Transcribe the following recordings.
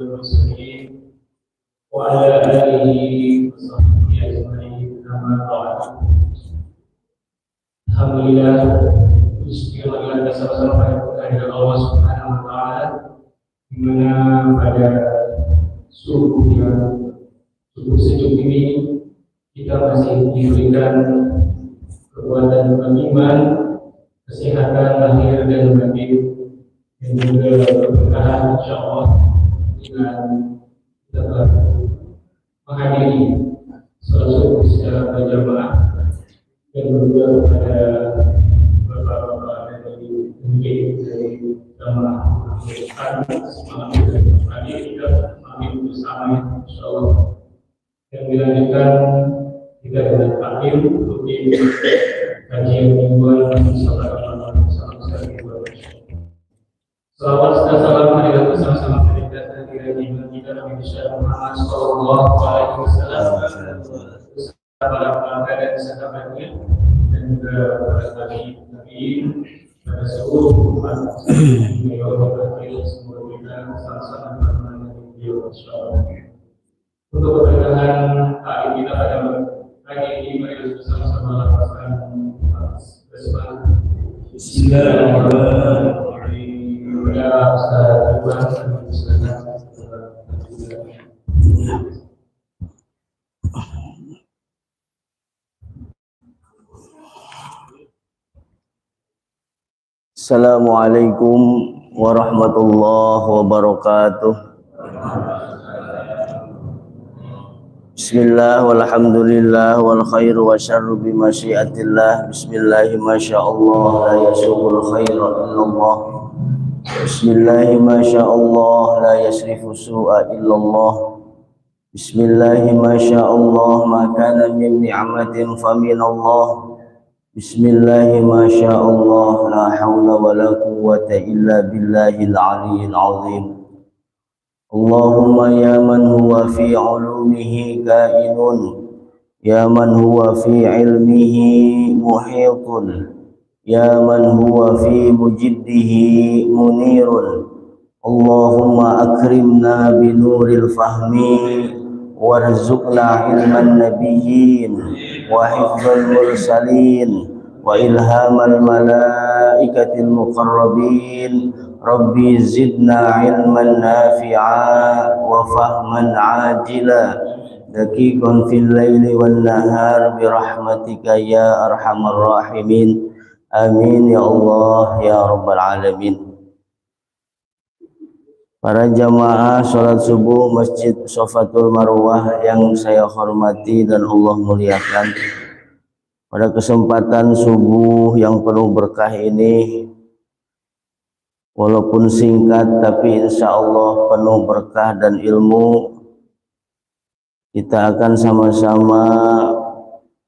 المرسلين وعلى آله وصحبه أجمعين أما بعد. Alhamdulillah, bismillah kita sama-sama kepada Allah Subhanahu wa taala di mana pada subuh sejuk ini kita masih diberikan kekuatan beriman, kesehatan lahir dan batin, dan juga keberkahan insyaallah dengan kita telah menghadiri salat subuh secara berjamaah dan juga kepada bapak-bapak dari jamaah semangat hadir kita makin bersama insyaallah, yang dilanjutkan kita dengan taklim rutin kajian mingguan salat salawat dan salam marilah bersama-sama kita kiranya kita Nabi Muhammad sallallahu alaihi wasallam para ulama dan sahabatnya dan juga para tabi'in pada seluruh umat yang semoga kita sama-sama mengenal beliau insyaallah. Untuk keberkahan taklim kita pada pagi ini marilah bersama-sama lafazkan basmalah. Bismillahirrahmanirrahim. Assalamualaikum warahmatullahi wabarakatuh. Bismillah walhamdulillah wal khairu wa syarru bi masyiatillah. Bismillahi masyaallah la yasubul khaira illallah. Bismillahi masyaallah la yasrifu su'a illallah. Bismillahi masyaallah ma kana min ni'matin faminallah. Bismillahi masyaallah la hawla wa la quwwata illa billahil aliyyil azim. Allahumma ya man huwa fi ulumihi kainun, ya man huwa fi ilmihi muhitun, ya man huwa fi mujiddihi munirun. Allahumma akrimna binuril fahmi warzuqna ilman nabiyyin wa hifdzal mursalin wa ilhamal malaikatil muqarrabin. Rabbi zidna ilman nafi'a wa fahman ajila daqiqan fil laili wan nahar birahmatika ya arhamar rahimin. Amin ya Allah ya rabbal alamin. Para jamaah sholat subuh Masjid Sofatul Marwah yang saya hormati dan Allah muliakan, pada kesempatan subuh yang penuh berkah ini, walaupun singkat tapi insya Allah penuh berkah dan ilmu, kita akan sama-sama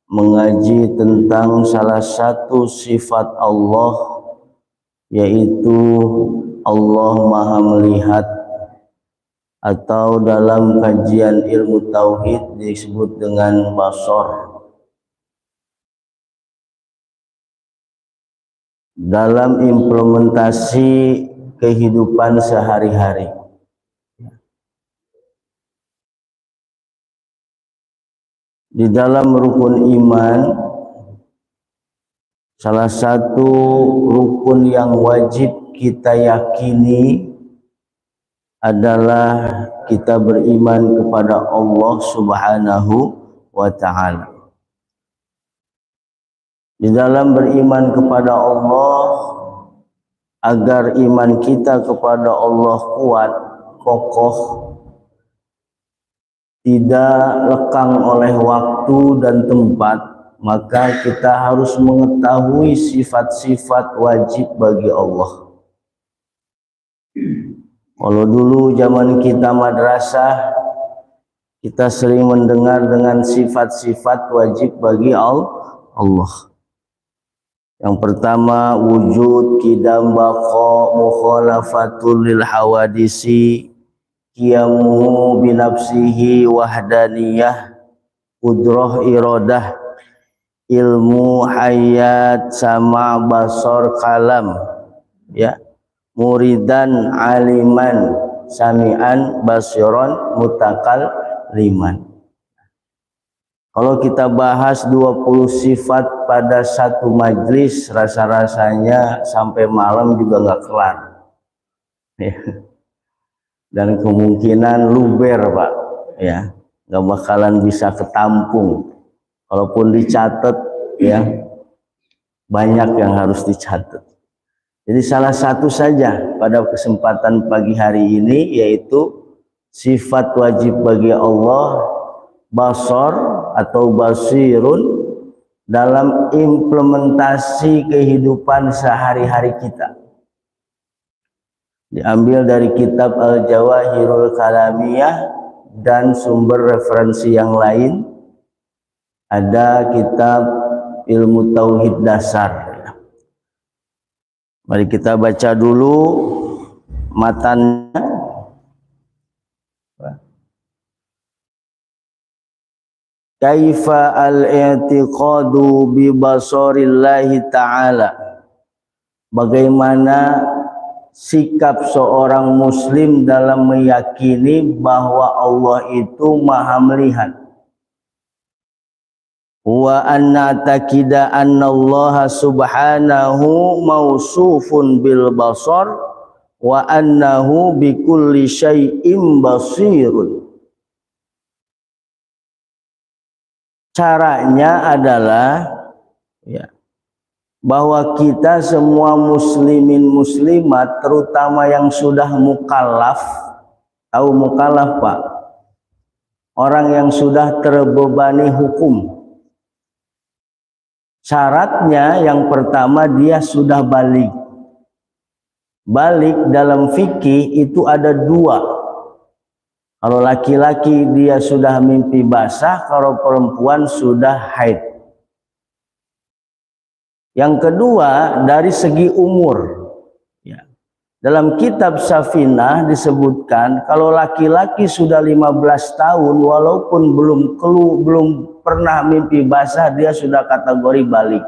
mengaji tentang salah satu sifat Allah, yaitu Allah Maha Melihat, atau dalam kajian ilmu tauhid disebut dengan basor. Dalam implementasi kehidupan sehari-hari, di dalam rukun iman, salah satu rukun yang wajib kita yakini adalah kita beriman kepada Allah Subhanahu wa ta'ala. Di dalam beriman kepada Allah, agar iman kita kepada Allah kuat, kokoh, tidak lekang oleh waktu dan tempat, maka kita harus mengetahui sifat-sifat wajib bagi Allah. Kalau dulu zaman kita madrasah, kita sering mendengar dengan sifat-sifat wajib bagi Allah. Yang pertama, wujud, qidam, baqa, mukhalafatul lil hawadisi, qiyamuhu binafsihi, wahdaniyah, qudrah iradah, ilmu, hayat, sama, basar, kalam, ya, muridan, aliman, sami'an basiran mutakalliman. Kalau kita bahas 20 sifat pada satu majlis, rasa-rasanya sampai malam juga nggak kelar. Dan kemungkinan luber, Pak, ya, nggak bakalan bisa ketampung. Kalaupun dicatat, ya, banyak yang harus dicatat. Jadi salah satu saja pada kesempatan pagi hari ini, yaitu sifat wajib bagi Allah, basar atau basirun, dalam implementasi kehidupan sehari-hari kita. Diambil dari kitab Al-Jawahirul Kalamiyah dan sumber referensi yang lain. Ada kitab Ilmu Tauhid Dasar. Mari kita baca dulu matannya. Kaifa al-i'tiqadu bi basarillahi ta'ala. Bagaimana sikap seorang muslim dalam meyakini bahwa Allah itu maha melihat. Wa anna takida anna Allah subhanahu mausufun bil basar wa annahu bi kulli syai'in basirun. Caranya adalah, ya, bahwa kita semua muslimin muslimat, terutama yang sudah mukallaf. Tahu mukallaf, Pak? Orang yang sudah terbebani hukum. Syaratnya yang pertama dia sudah balik. Balik dalam fikih itu ada dua. Kalau laki-laki dia sudah mimpi basah, kalau perempuan sudah haid. Yang kedua dari segi umur. Ya. Dalam kitab Safinah disebutkan kalau laki-laki sudah 15 tahun walaupun belum pernah mimpi basah, dia sudah kategori balik.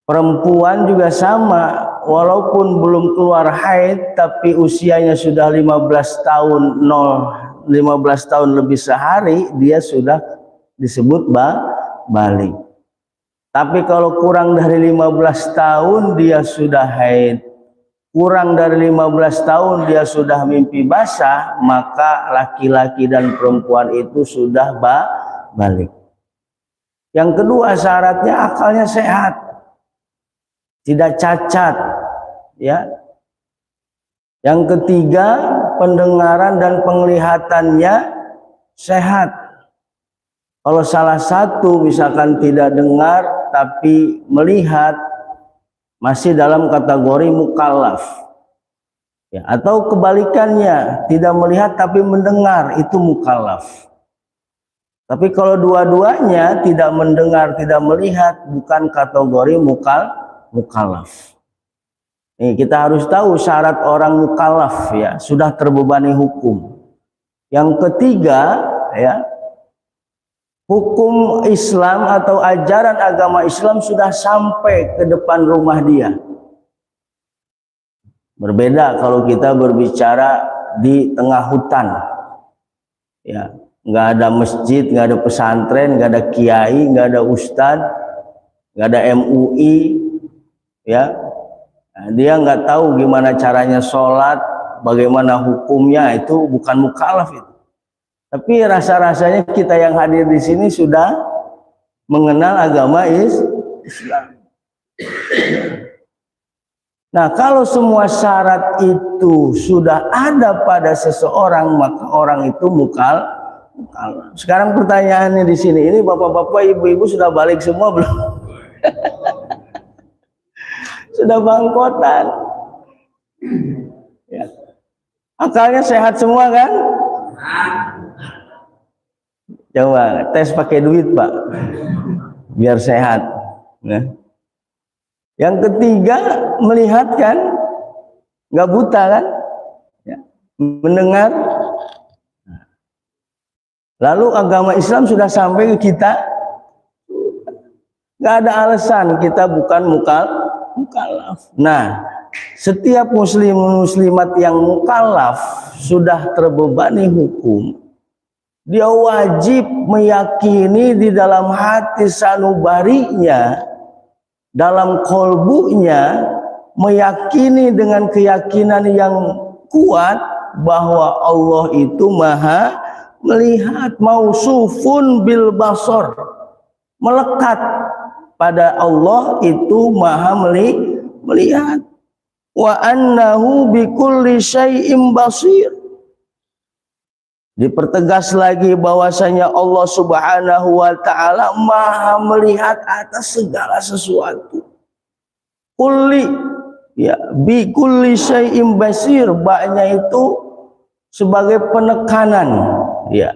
Perempuan juga sama, walaupun belum keluar haid tapi usianya sudah 15 tahun 15 tahun lebih sehari, dia sudah disebut balik. Tapi kalau kurang dari 15 tahun dia sudah haid, kurang dari 15 tahun dia sudah mimpi basah, maka laki-laki dan perempuan itu sudah balik. Yang kedua syaratnya akalnya sehat, tidak cacat, ya. Yang ketiga pendengaran dan penglihatannya sehat. Kalau salah satu misalkan tidak dengar tapi melihat, masih dalam kategori mukallaf, ya. Atau kebalikannya, tidak melihat tapi mendengar, itu mukallaf. Tapi kalau dua-duanya tidak mendengar tidak melihat, bukan kategori mukallaf. Nih, kita harus tahu syarat orang mukallaf, ya, sudah terbebani hukum. Yang ketiga, ya, hukum Islam atau ajaran agama Islam sudah sampai ke depan rumah dia. Berbeda kalau kita berbicara di tengah hutan, ya, nggak ada masjid, nggak ada pesantren, nggak ada kiai, nggak ada ustadz, nggak ada MUI, ya. Nah, dia nggak tahu gimana caranya sholat, bagaimana hukumnya, itu bukan mukallaf itu. Tapi rasa-rasanya kita yang hadir di sini sudah mengenal agama Islam. Nah, kalau semua syarat itu sudah ada pada seseorang, maka orang itu mukallaf. Sekarang pertanyaannya di sini, ini bapak-bapak, ibu-ibu sudah balik semua belum? Sudah bangkotan, ya. Akalnya sehat semua kan? Coba tes pakai duit, Pak, biar sehat, ya. Yang ketiga melihat kan, nggak buta kan, ya. Mendengar. Lalu agama Islam sudah sampai ke kita, nggak ada alasan kita bukan mukallaf. Nah, setiap muslim muslimat yang mukallaf sudah terbebani hukum, dia wajib meyakini di dalam hati sanubarinya, dalam kolbunya, meyakini dengan keyakinan yang kuat bahwa Allah itu maha melihat, mausufun bil basar, melekat pada Allah itu maha melihat, wa annahu bikulli syai'in basir. Dipertegas lagi bahwasanya Allah Subhanahu wa taala maha melihat atas segala sesuatu. Kulli, ya, bikulli syai'in basir, baknya itu sebagai penekanan, ya.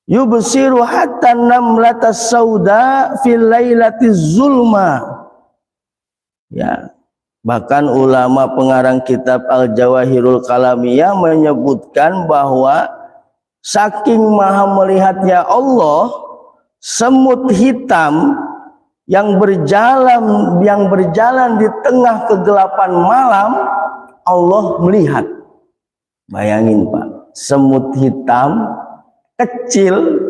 Yubsiru hatta namlatas sauda fil lailatiz zulma. Ya, bahkan ulama pengarang kitab Al-Jawahirul Kalamiyah menyebutkan bahwa saking maha melihatnya Allah, semut hitam yang berjalan di tengah kegelapan malam Allah melihat. Bayangin Pak, semut hitam kecil,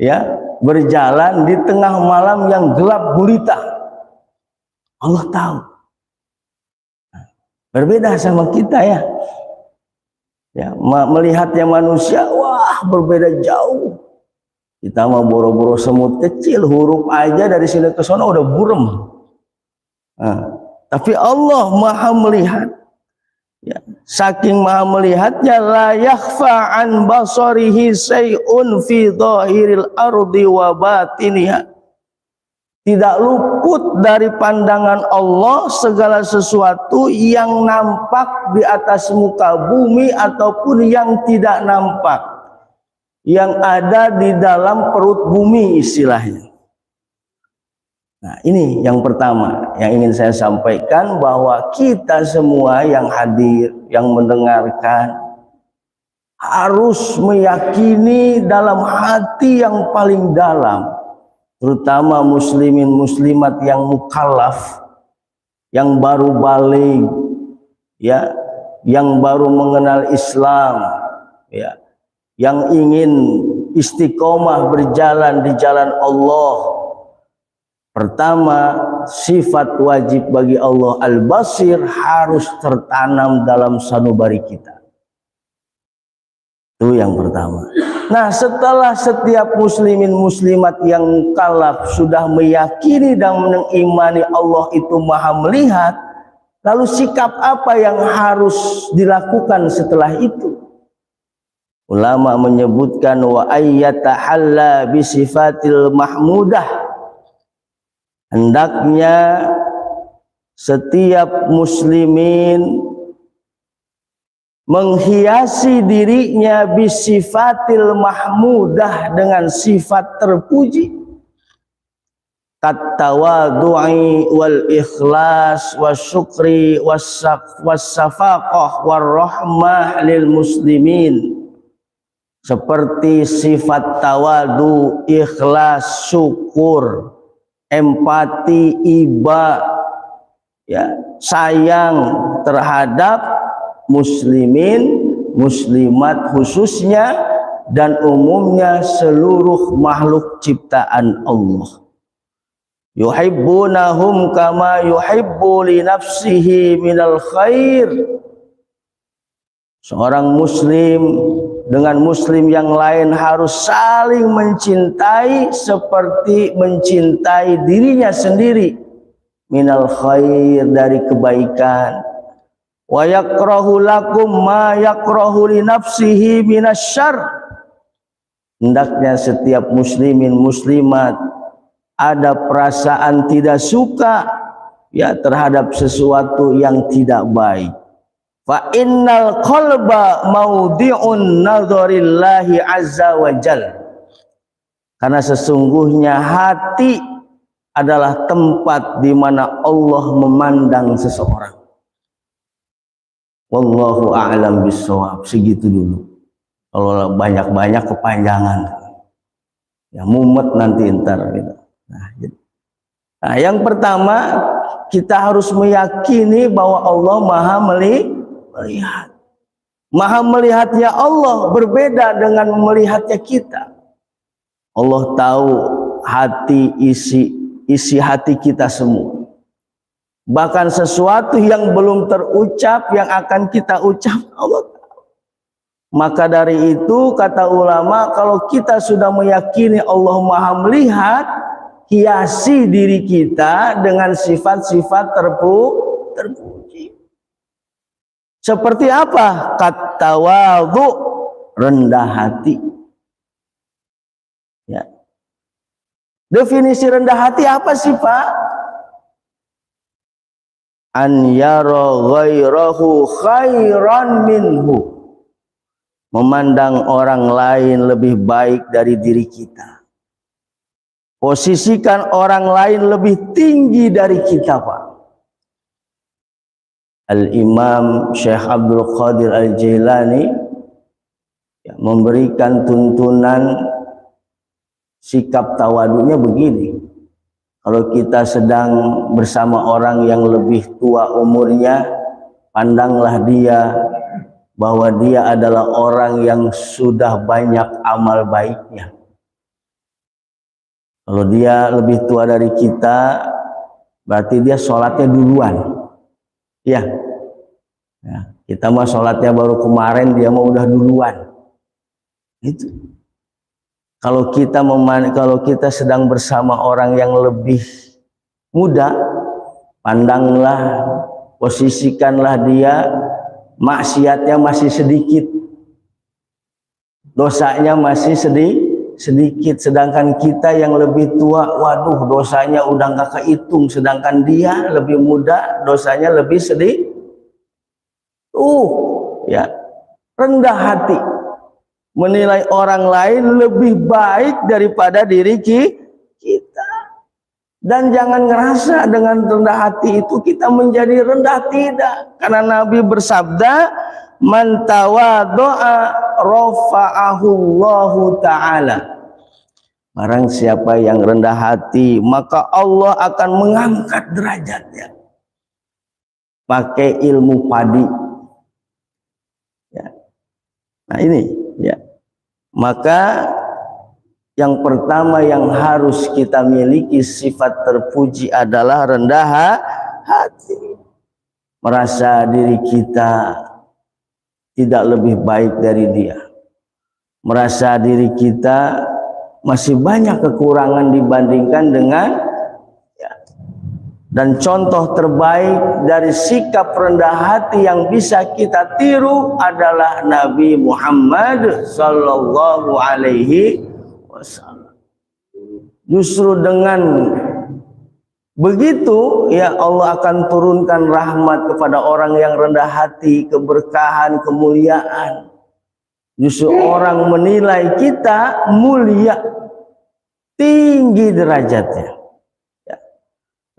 ya, berjalan di tengah malam yang gelap gulita, Allah tahu. Berbeda sama kita, ya. Ya, melihatnya manusia, wah, berbeda jauh. Kita mah boro-boro semut kecil, huruf aja dari sini ke sana udah burem. Nah, tapi Allah maha melihat. Ya, saking maha melihatnya, la yakhfa an basarihi syai'un fi dhahiril ardi wa batiniha. Tidak luput dari pandangan Allah segala sesuatu yang nampak di atas muka bumi ataupun yang tidak nampak, yang ada di dalam perut bumi istilahnya. Nah, ini yang pertama yang ingin saya sampaikan, bahwa kita semua yang hadir, yang mendengarkan, harus meyakini dalam hati yang paling dalam, terutama muslimin muslimat yang mukallaf, yang baru baligh, ya, yang baru mengenal Islam, ya, yang ingin istiqomah berjalan di jalan Allah. Pertama, sifat wajib bagi Allah Al-Basir harus tertanam dalam sanubari kita. Itu yang pertama. Nah, setelah setiap muslimin muslimat yang mukallaf sudah meyakini dan mengimani Allah itu maha melihat, lalu sikap apa yang harus dilakukan setelah itu? Ulama menyebutkan wa ayyatahalla bi sifatil mahmudah. Hendaknya setiap muslimin menghiasi dirinya bisifatil mahmudah, dengan sifat terpuji, katawadu'i wal ikhlas wasyukri wassafaqah warrahmah lil muslimin, seperti sifat tawadu, ikhlas, syukur, empati, iba, ya, sayang terhadap muslimin, muslimat khususnya, dan umumnya seluruh makhluk ciptaan Allah. Yuhibbunahum kama yuhibbu li nafsihi minal khair. Seorang muslim dengan muslim yang lain harus saling mencintai seperti mencintai dirinya sendiri, minal khair, dari kebaikan. Wa yakrahu lakum ma yakrahu li nafsihi minasyarr. Hendaknya setiap muslimin muslimat ada perasaan tidak suka, ya, terhadap sesuatu yang tidak baik. Fa innal qalba maudi'un nadharillahi azza wa jalla. Karena sesungguhnya hati adalah tempat di mana Allah memandang seseorang. Wallahu a'lam bissawab. Segitu dulu. Kalau banyak-banyak kepanjangan, ya mumet nanti ntar gitu. Nah, yang pertama, kita harus meyakini bahwa Allah Maha melihat. Maha melihatnya Allah berbeda dengan melihatnya kita. Allah tahu hati, isi hati kita semua. Bahkan sesuatu yang belum terucap yang akan kita ucap, Allah tahu. Maka dari itu kata ulama, kalau kita sudah meyakini Allah Maha melihat, hiasi diri kita dengan sifat-sifat terpuji. Seperti apa? Tawadhu, rendah hati. Ya. Definisi rendah hati apa sih, Pak? An yara ghairahu khairan minhu. Memandang orang lain lebih baik dari diri kita. Posisikan orang lain lebih tinggi dari kita, Pak. Al-Imam Syekh Abdul Qadir Al-Jailani memberikan tuntunan sikap tawadunya begini. Kalau kita sedang bersama orang yang lebih tua umurnya, pandanglah dia bahwa dia adalah orang yang sudah banyak amal baiknya. Kalau dia lebih tua dari kita, berarti dia sholatnya duluan. Ya, kita mah sholatnya baru kemarin, dia mah udah duluan. Itu. Kalau kita sedang bersama orang yang lebih muda, pandanglah, posisikanlah dia, maksiatnya masih sedikit, dosanya masih sedikit, sedangkan kita yang lebih tua, waduh, dosanya udah nggak kehitung, sedangkan dia lebih muda, dosanya lebih sedikit. Ya, rendah hati, menilai orang lain lebih baik daripada diri kita. Dan jangan ngerasa dengan rendah hati itu kita menjadi rendah, tidak. Karena Nabi bersabda, man tawaddo'a rafa'ahu Allahu ta'ala. Barang siapa yang rendah hati, maka Allah akan mengangkat derajatnya. Pakai ilmu padi. Ya. Nah ini, ya. Maka yang pertama yang harus kita miliki sifat terpuji adalah rendah hati. Merasa diri kita tidak lebih baik dari dia. Merasa diri kita masih banyak kekurangan dibandingkan dengan ya. Dan contoh terbaik dari sikap rendah hati yang bisa kita tiru adalah Nabi Muhammad sallallahu alaihi wasallam. Justru dengan begitu ya Allah akan turunkan rahmat kepada orang yang rendah hati, keberkahan, kemuliaan. Justru orang menilai kita mulia, tinggi derajatnya. Ya.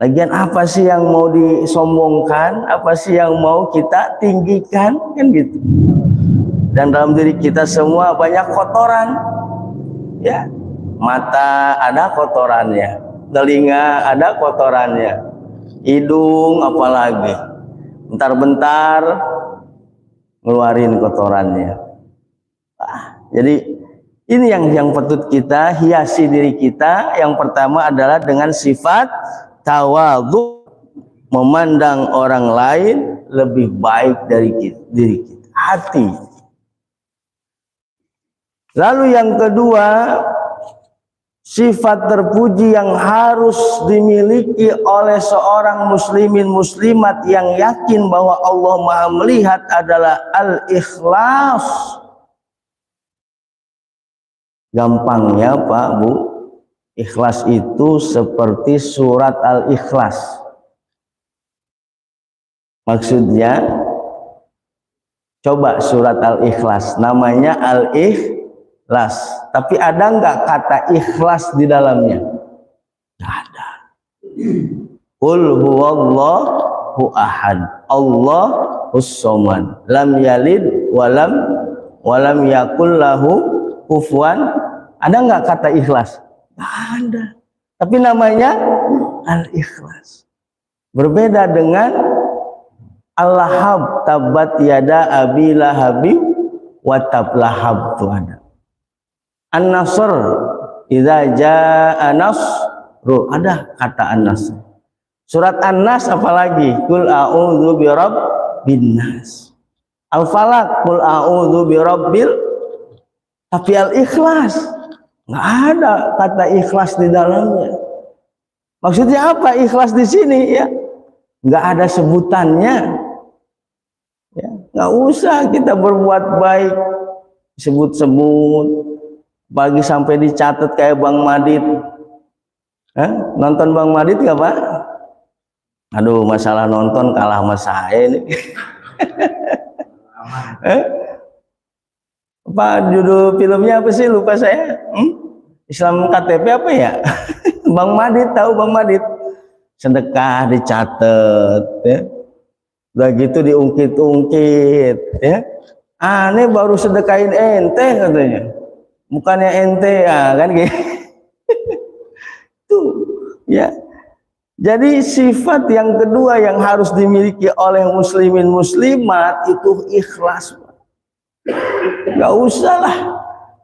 Lagian apa sih yang mau disombongkan? Apa sih yang mau kita tinggikan? Kan gitu. Dan dalam diri kita semua banyak kotoran. Ya, mata ada kotorannya, telinga ada kotorannya, hidung apalagi, bentar-bentar ngeluarin kotorannya. Jadi ini yang patut kita hiasi diri kita. Yang pertama adalah dengan sifat tawadhu, memandang orang lain lebih baik dari diri kita, hati. Lalu yang kedua, sifat terpuji yang harus dimiliki oleh seorang muslimin muslimat yang yakin bahwa Allah Maha melihat adalah al-ikhlas. Gampangnya Pak Bu, ikhlas itu seperti surat al-ikhlas. Maksudnya, coba surat al-ikhlas, namanya al-ikhlas. Tapi ada nggak kata ikhlas di dalamnya? Nggak ada. Qul huwallahu ahad, Allahus somad, lam yalid walam yakul lahu kufuwan. Ada nggak kata ikhlas? Nggak ada. Tapi namanya al-ikhlas. Berbeda dengan al-lahab, tabat yada abi lahabi wa tab, lahab itu ada. An-nasr, idza jaa nasru, ada kata an-nasr. Surat An-Nas apalagi? Qul a'udzu birabbin nas. Al-Falaq, qul a'udzu birabbil. Tapi al-Ikhlas nggak ada kata ikhlas di dalamnya. Maksudnya apa ikhlas di sini ya? Nggak ada sebutannya. Ya, nggak usah kita berbuat baik sebut-sebut pagi sampai dicatat kayak Bang Madit. Nonton Bang Madit nggak Pak? Aduh, masalah nonton kalah sama saya ini. Apa judul filmnya apa sih, lupa saya? Islam KTP apa ya? Bang Madit, tahu Bang Madit? Sedekah dicatat ya. Udah gitu diungkit-ungkit ya. Aneh baru sedekahin ente katanya. Bukannya ente ya kan gitu. Tuh ya. Jadi sifat yang kedua yang harus dimiliki oleh muslimin muslimat itu ikhlas. Gak usah lah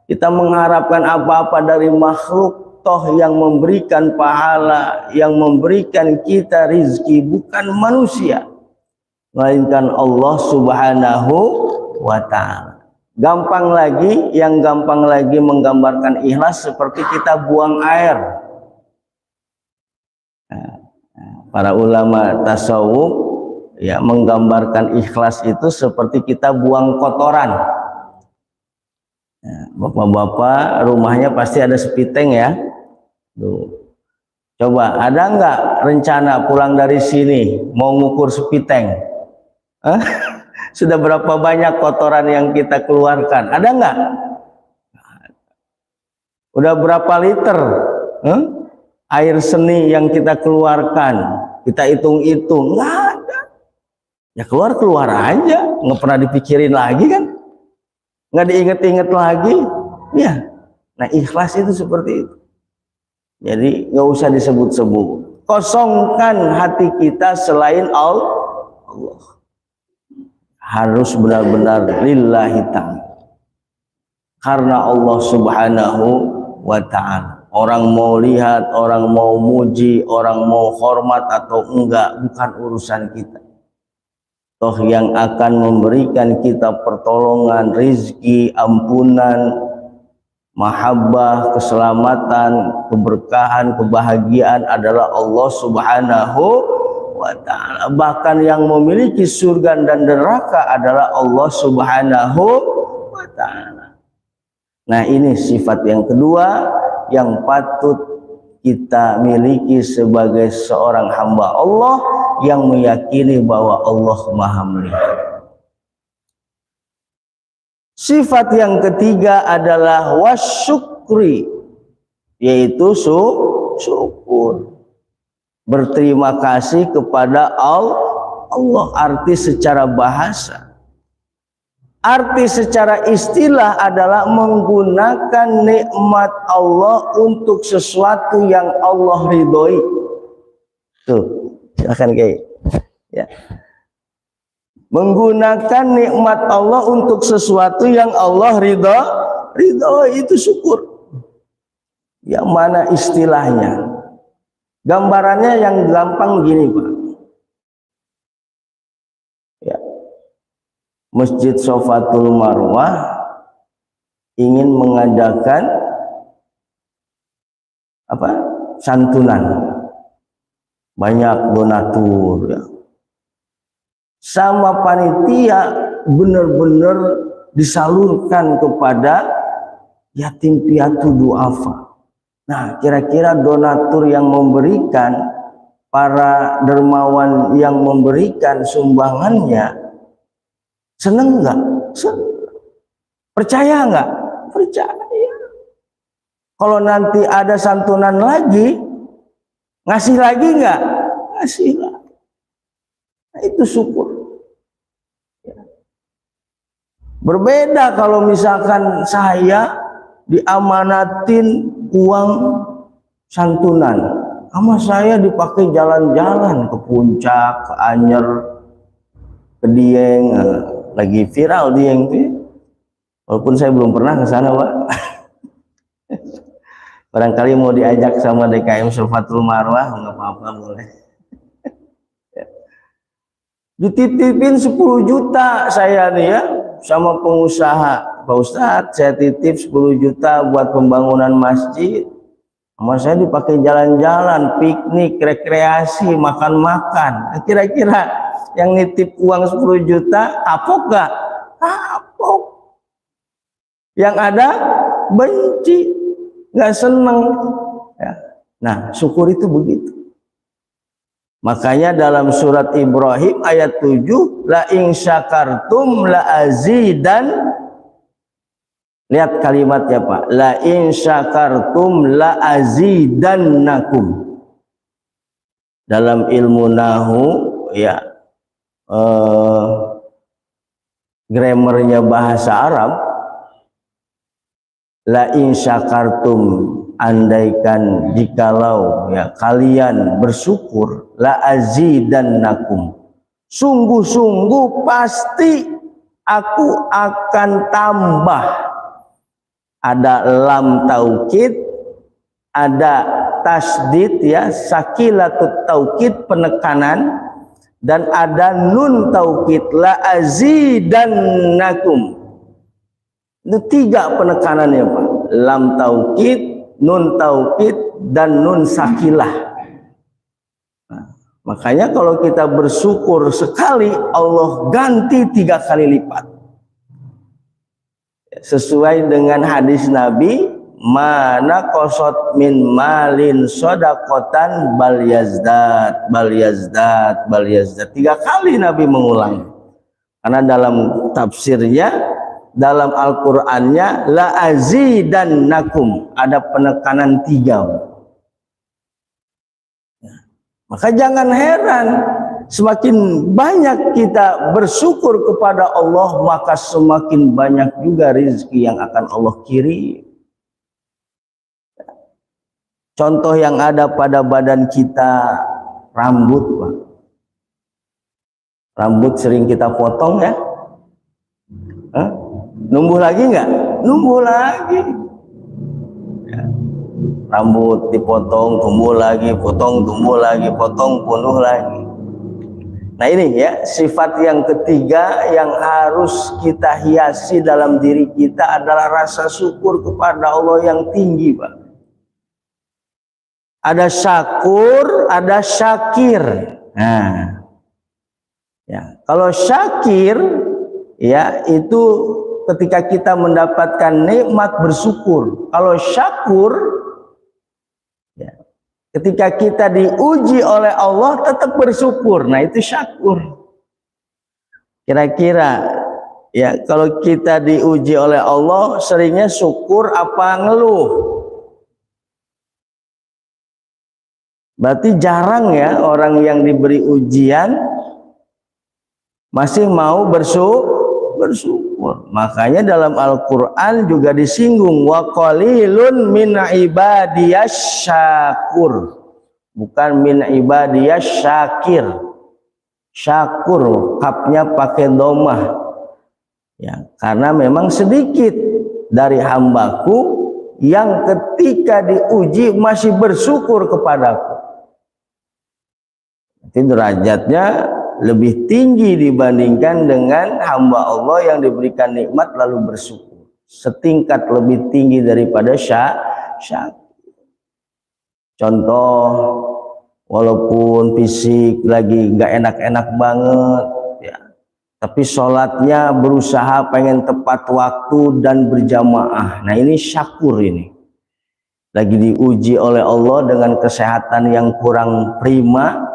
kita mengharapkan apa-apa dari makhluk, toh yang memberikan pahala, yang memberikan kita rizki bukan manusia, melainkan Allah Subhanahu wa ta'ala. Yang gampang lagi menggambarkan ikhlas seperti kita buang air. Para ulama tasawuf ya menggambarkan ikhlas itu seperti kita buang kotoran. Bapak-bapak rumahnya pasti ada sepiteng ya. Tuh. Coba ada nggak rencana pulang dari sini mau ngukur sepiteng? Sudah berapa banyak kotoran yang kita keluarkan? Ada nggak? Udah berapa liter air seni yang kita keluarkan? Kita hitung-hitung, nggak ada. Ya keluar aja, nggak pernah dipikirin lagi kan? Nggak diinget-inget lagi. Ya, nah ikhlas itu seperti itu. Jadi nggak usah disebut-sebut. Kosongkan hati kita selain Allah. Harus benar-benar lillahi ta'ala. Karena Allah Subhanahu wa ta'ala. Orang mau lihat, orang mau muji, orang mau hormat atau enggak, bukan urusan kita. Toh yang akan memberikan kita pertolongan, rizki, ampunan, mahabbah, keselamatan, keberkahan, kebahagiaan adalah Allah Subhanahu wa ta'ala. Bahkan yang memiliki surga dan neraka adalah Allah Subhanahu wa ta'ala. Nah ini sifat yang kedua yang patut kita miliki sebagai seorang hamba Allah yang meyakini bahwa Allah Maha melihat. Sifat yang ketiga adalah wasyukri, yaitu syukur. Berterima kasih kepada Allah. Arti secara bahasa. Arti secara istilah adalah menggunakan nikmat Allah untuk sesuatu yang Allah ridhoi. Tuh, silakan Kiai. Ya. Menggunakan nikmat Allah untuk sesuatu yang Allah ridhoi itu syukur. Yang mana istilahnya? Gambarannya yang gampang gini, Pak. Masjid Sofatul Marwah ingin mengadakan santunan, banyak donatur ya. Sama panitia benar-benar disalurkan kepada yatim piatu duafa. Nah, kira-kira donatur yang memberikan, para dermawan yang memberikan sumbangannya seneng nggak? Percaya nggak? Percaya. Kalau nanti ada santunan lagi, ngasih lagi nggak? Ngasih lagi. Nah, itu syukur. Berbeda kalau misalkan saya diamanatin uang santunan, sama saya dipakai jalan-jalan ke Puncak, ke Anyer, ke Dieng, lagi viral Dieng tuh ya. Walaupun saya belum pernah ke sana, Pak. Barangkali mau diajak sama DKM Sulfatul Marwah, nggak apa-apa, boleh. Dititipin 10 juta saya nih ya, sama pengusaha. Pak Ustadz, saya titip 10 juta buat pembangunan masjid. Sama saya dipakai jalan-jalan, piknik, rekreasi, makan-makan. Kira-kira yang nitip uang 10 juta, kapok gak? Kapok. Yang ada, benci. Nggak seneng ya. Nah, syukur itu begitu. Makanya dalam surat Ibrahim ayat 7, la in syakartum la azidan. Lihat kalimatnya, Pak. La in syakartum la azidannakum. Dalam ilmu nahu ya, grammarnya bahasa Arab, la in syakartum, andaikan jikalau ya kalian bersyukur, la azidannakum, sungguh-sungguh pasti aku akan tambah. Ada lam taukid, ada tasdid ya, sakilatut taukid, penekanan, dan ada nun taukid, la azidannakum. Itu 3 penekanannya, Pak. Lam taukid, nun taukid, dan nun sakilah. Nah, makanya kalau kita bersyukur sekali, Allah ganti 3 kali lipat. Sesuai dengan hadis Nabi, mana qasat min malin shadaqatan bal yazdad, bal yazdad, bal yazdad. 3 kali Nabi mengulangi. Karena dalam tafsirnya, dalam Al-Qur'annya, la azidannakum, ada penekanan 3. Maka jangan heran, semakin banyak kita bersyukur kepada Allah, maka semakin banyak juga rezeki yang akan Allah kirim. Contoh yang ada pada badan kita, rambut, Pak. Rambut sering kita potong ya. Numbuh lagi nggak? Numbuh lagi. Ya. Rambut dipotong, tumbuh lagi, potong, tumbuh lagi, potong, tumbuh lagi. Nah ini ya, sifat yang ketiga yang harus kita hiasi dalam diri kita adalah rasa syukur kepada Allah yang tinggi, Pak. Ada syakur, ada syakir. Nah, ya, kalau syakir ya itu ketika kita mendapatkan nikmat bersyukur. Kalau syakur ya, ketika kita diuji oleh Allah tetap bersyukur. Nah itu syakur. Kira-kira ya, kalau kita diuji oleh Allah seringnya syukur apa ngeluh? Berarti jarang ya orang yang diberi ujian masih mau bersyukur. Makanya dalam Al-Quran juga disinggung, wa qalilun min ibadiyas syakur, bukan min ibadiyas syakir. Syakur, kapnya pakai domah ya, karena memang sedikit dari hambaku yang ketika diuji masih bersyukur kepadaku. Itu derajatnya lebih tinggi dibandingkan dengan hamba Allah yang diberikan nikmat lalu bersyukur. Setingkat lebih tinggi daripada syakir. Contoh, walaupun fisik lagi nggak enak-enak banget ya, tapi sholatnya berusaha pengen tepat waktu dan berjamaah. Nah ini syakur ini. Lagi diuji oleh Allah dengan kesehatan yang kurang prima,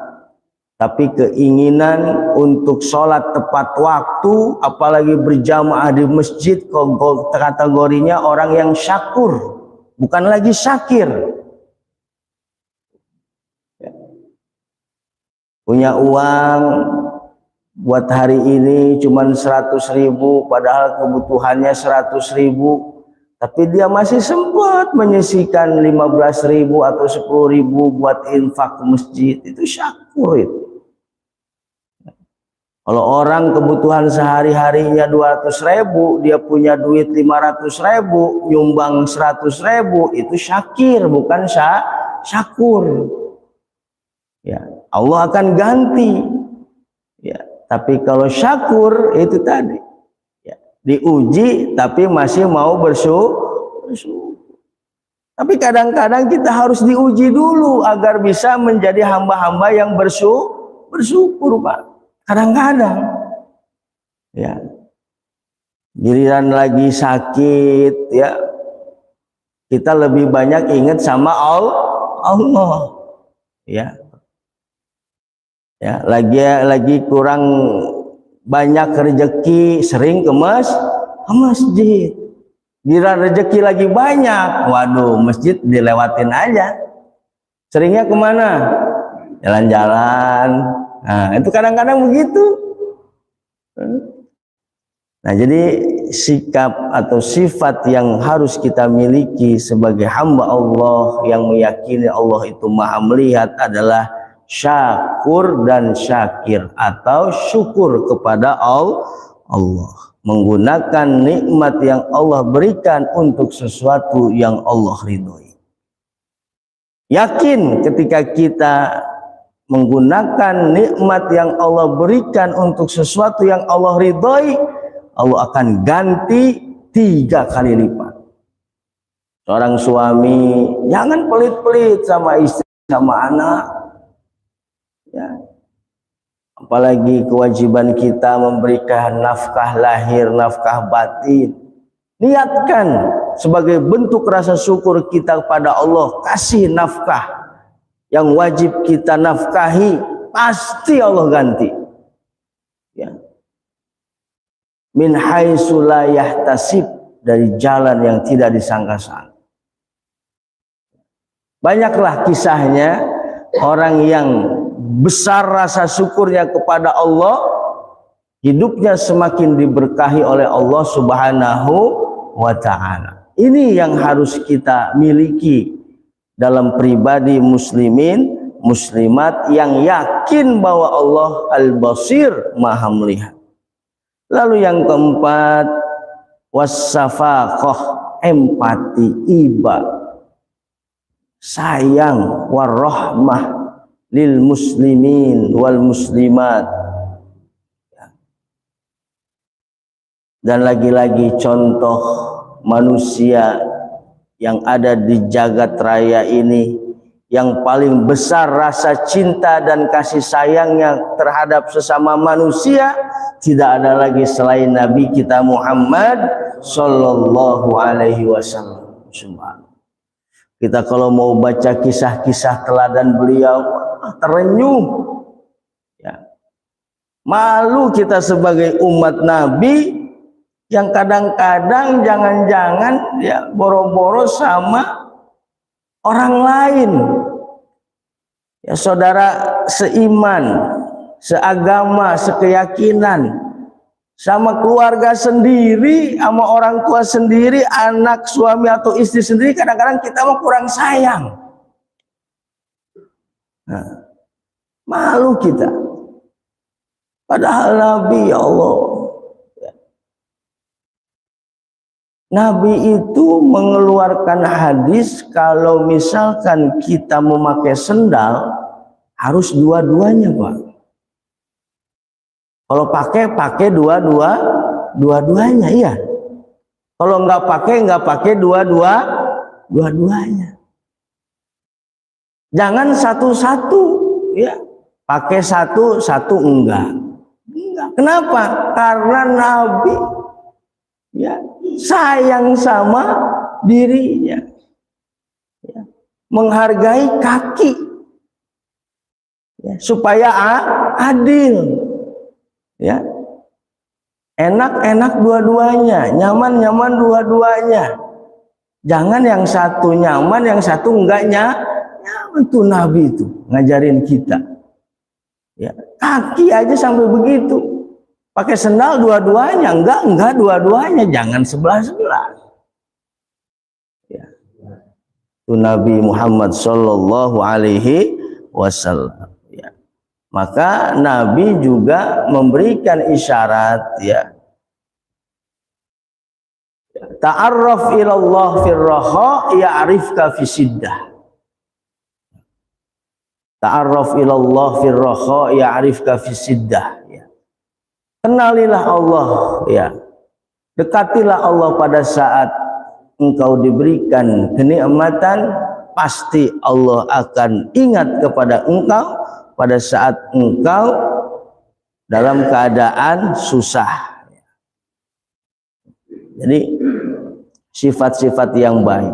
tapi keinginan untuk sholat tepat waktu, apalagi berjamaah di masjid, kategorinya orang yang syakur, bukan lagi syakir. Punya uang buat hari ini cuman 100.000, padahal kebutuhannya 100.000, tapi dia masih sempat menyisihkan 15.000 atau 10.000 buat infak ke masjid, itu syakur itu. Kalau orang kebutuhan sehari-harinya 200.000, dia punya duit 500.000, nyumbang 100.000, itu syakir, bukan syakur. Ya, Allah akan ganti. Ya, tapi kalau syakur itu tadi, ya, diuji tapi masih mau bersyukur. Tapi kadang-kadang kita harus diuji dulu agar bisa menjadi hamba-hamba yang bersyukur, Pak. Kadang-kadang, ya, giliran lagi sakit, ya, kita lebih banyak ingat sama Allah, ya, ya, lagi kurang banyak rezeki, sering ke masjid. Giliran rezeki lagi banyak, waduh, masjid dilewatin aja. Seringnya kemana? Jalan-jalan. Nah, itu kadang-kadang begitu. Nah, jadi sikap atau sifat yang harus kita miliki sebagai hamba Allah yang meyakini Allah itu Maha melihat adalah syakur dan syakir atau syukur kepada Allah, menggunakan nikmat yang Allah berikan untuk sesuatu yang Allah ridhoi. Yakin ketika kita menggunakan nikmat yang Allah berikan untuk sesuatu yang Allah ridhoi, Allah akan ganti 3 kali lipat. Seorang suami jangan pelit-pelit sama istri, sama anak, ya. Apalagi kewajiban kita memberikan nafkah lahir, nafkah batin. Niatkan sebagai bentuk rasa syukur kita kepada Allah, kasih nafkah yang wajib kita nafkahi, pasti Allah ganti. Ya. Min haitsu la yahtasib, dari jalan yang tidak disangka-sangka. Banyaklah kisahnya orang yang besar rasa syukurnya kepada Allah, hidupnya semakin diberkahi oleh Allah Subhanahu wa ta'ala. Ini yang harus kita miliki dalam pribadi muslimin, muslimat yang yakin bahwa Allah Al-Basir, Maha melihat. Lalu yang keempat, wassafaqah, empati, iba, sayang, warahmah lil muslimin wal muslimat. Dan lagi-lagi contoh manusia yang ada di jagat raya ini, yang paling besar rasa cinta dan kasih sayangnya terhadap sesama manusia tidak ada lagi selain Nabi kita Muhammad Sallallahu Alaihi Wasallam. Kita kalau mau baca kisah-kisah teladan beliau, terenyuh, ya. Malu kita sebagai umat Nabi yang kadang-kadang jangan-jangan ya boro-boro sama orang lain, ya, saudara seiman, seagama, sekeyakinan, sama keluarga sendiri, sama orang tua sendiri, anak, suami atau istri sendiri, kadang-kadang kita mau kurang sayang. Nah, malu kita. Padahal Nabi, ya Allah, Nabi itu mengeluarkan hadis kalau misalkan kita memakai sendal harus dua-duanya, Pak. Kalau pakai dua-duanya, iya. Kalau nggak pakai dua-duanya. Jangan satu-satu, ya. Pakai satu enggak. Kenapa? Karena Nabi, ya, sayang sama dirinya, ya, menghargai kaki, ya, supaya adil, ya, enak-enak dua-duanya, nyaman-nyaman dua-duanya. Jangan yang satu nyaman, yang satu enggaknya. Itu Nabi itu ngajarin kita, ya, kaki aja sampai begitu. Pakai sendal dua-duanya, enggak dua-duanya, jangan sebelah-sebelah. Nabi Muhammad sallallahu alaihi wasallam ya. Maka Nabi juga memberikan isyarat ya. Ta'arraf ila Allah fir raha ya'rifka fi siddah. Ta'arraf ila Allah fir raha ya'rifka fi siddah ya. Kenalilah Allah ya. Dekatilah Allah pada saat engkau diberikan kenikmatan, pasti Allah akan ingat kepada engkau pada saat engkau dalam keadaan susah. Jadi sifat-sifat yang baik.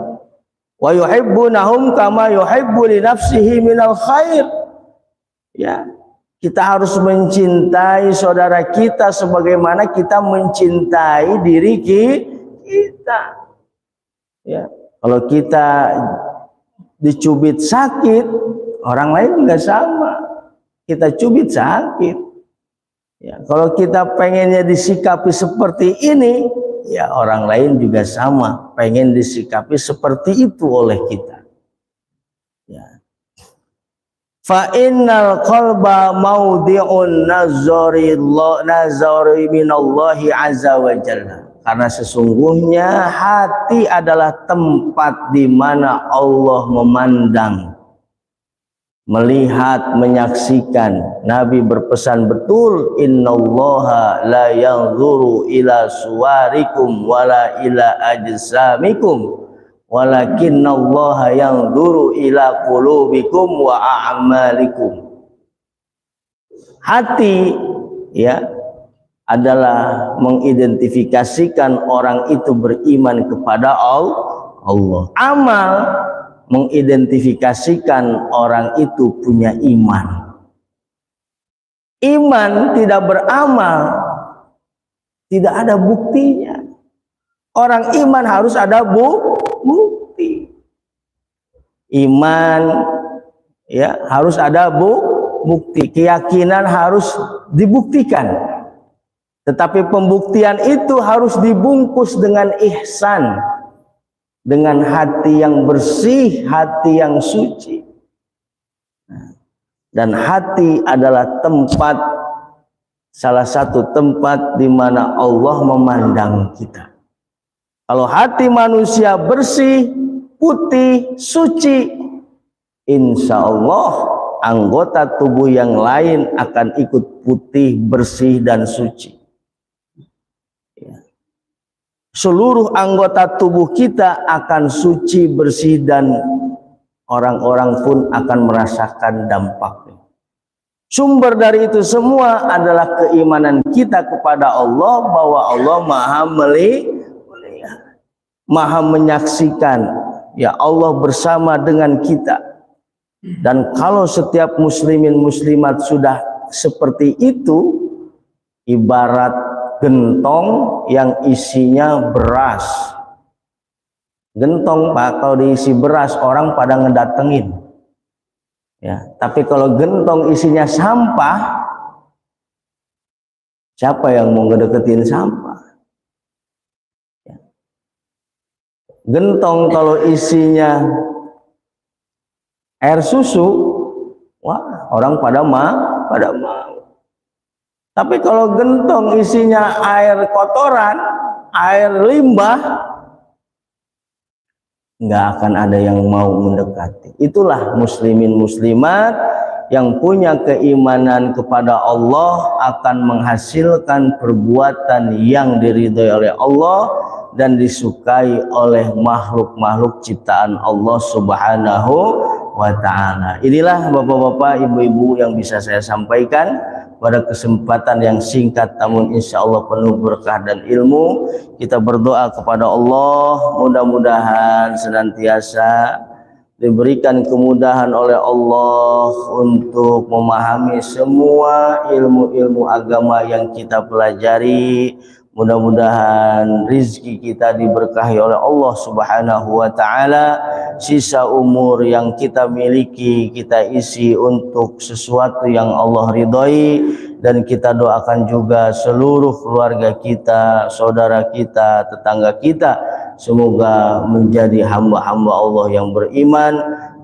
Wa yuhibbunahum kama yuhibbu li nafsihi minal khair. Ya, kita harus mencintai saudara kita sebagaimana kita mencintai diri kita. Ya, kalau kita dicubit sakit, orang lain juga sama. Kita cubit sakit. Ya, kalau kita pengennya disikapi seperti ini, ya orang lain juga sama, pengen disikapi seperti itu oleh kita. Ya. Fa innal qalba maudi'un nazari minallahi azza wa jalla. Karena sesungguhnya hati adalah tempat di mana Allah memandang, melihat, menyaksikan. Nabi berpesan betul, innallaha la yanzuru ila suwarikum wala ila ajsamikum walakinnallaha yanzuru ila qulubikum wa a'malikum. Hati ya adalah mengidentifikasikan orang itu beriman kepada Allah. Amal mengidentifikasikan orang itu punya iman. Iman tidak beramal, tidak ada buktinya. Orang iman harus ada bukti. Iman ya harus ada bukti. Keyakinan harus dibuktikan. Tetapi pembuktian itu harus dibungkus dengan ihsan, dengan hati yang bersih, hati yang suci. Dan hati adalah tempat, salah satu tempat di mana Allah memandang kita. Kalau hati manusia bersih, putih, suci, insya Allah anggota tubuh yang lain akan ikut putih, bersih, dan suci. Seluruh anggota tubuh kita akan suci, bersih, dan orang-orang pun akan merasakan dampaknya. Sumber dari itu semua adalah keimanan kita kepada Allah, bahwa Allah Maha melihat, Maha menyaksikan. Ya, Allah bersama dengan kita. Dan kalau setiap muslimin muslimat sudah seperti itu, ibarat gentong yang isinya beras. Gentong Pak, kalau diisi beras orang pada ngedatengin. Ya, tapi kalau gentong isinya sampah, siapa yang mau ngedeketin sampah? Ya. Gentong kalau isinya air susu, wah orang pada mau. Tapi kalau gentong isinya air kotoran, air limbah, nggak akan ada yang mau mendekati. Itulah muslimin muslimat yang punya keimanan kepada Allah akan menghasilkan perbuatan yang diridhoi oleh Allah dan disukai oleh makhluk-makhluk ciptaan Allah Subhanahu wa ta'ala. Inilah bapak-bapak, ibu-ibu yang bisa saya sampaikan pada kesempatan yang singkat namun insya Allah penuh berkah dan ilmu. Kita berdoa kepada Allah, mudah-mudahan senantiasa diberikan kemudahan oleh Allah untuk memahami semua ilmu-ilmu agama yang kita pelajari. Mudah-mudahan rizki kita diberkahi oleh Allah Subhanahu wa ta'ala. Sisa umur yang kita miliki kita isi untuk sesuatu yang Allah ridhoi. Dan kita doakan juga seluruh keluarga kita, saudara kita, tetangga kita semoga menjadi hamba-hamba Allah yang beriman,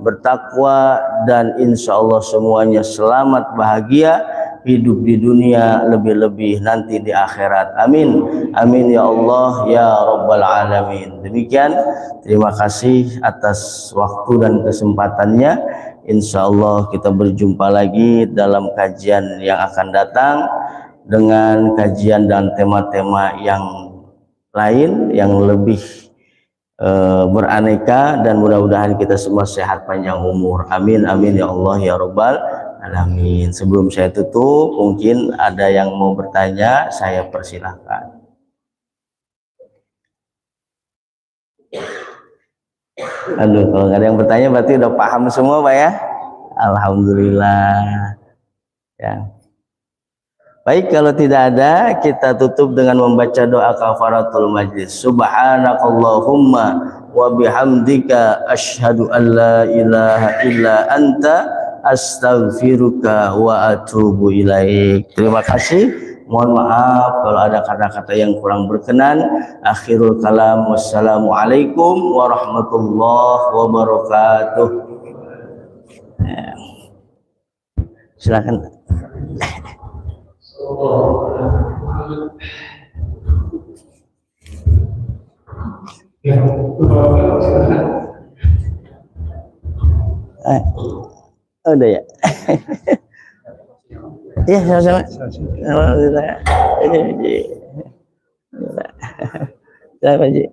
bertakwa, dan insya Allah semuanya selamat bahagia hidup di dunia, lebih-lebih nanti di akhirat. Amin, amin ya Allah ya Rabbal Alamin. Demikian, terima kasih atas waktu dan kesempatannya. Insya Allah kita berjumpa lagi dalam kajian yang akan datang dengan kajian dan tema-tema yang lain yang lebih beraneka, dan mudah-mudahan kita semua sehat panjang umur. Amin, amin ya Allah ya Rabbal Alamin. Sebelum saya tutup, mungkin ada yang mau bertanya, saya persilahkan. Aduh, kalau nggak ada yang bertanya berarti udah paham semua Pak ya. Alhamdulillah ya. Baik, kalau tidak ada, kita tutup dengan membaca doa kafaratul majlis. Subhanakallahumma wa bihamdika asyhadu an la ilaha illa anta astaghfiruka wa atubu ilaik. Terima kasih. Mohon maaf kalau ada kata-kata yang kurang berkenan. Akhirul kalam, wassalamualaikum warahmatullahi wabarakatuh. Ya. Silakan. Udah ya. Iya, sama-sama. Alhamdulillah. Ini Pak Haji.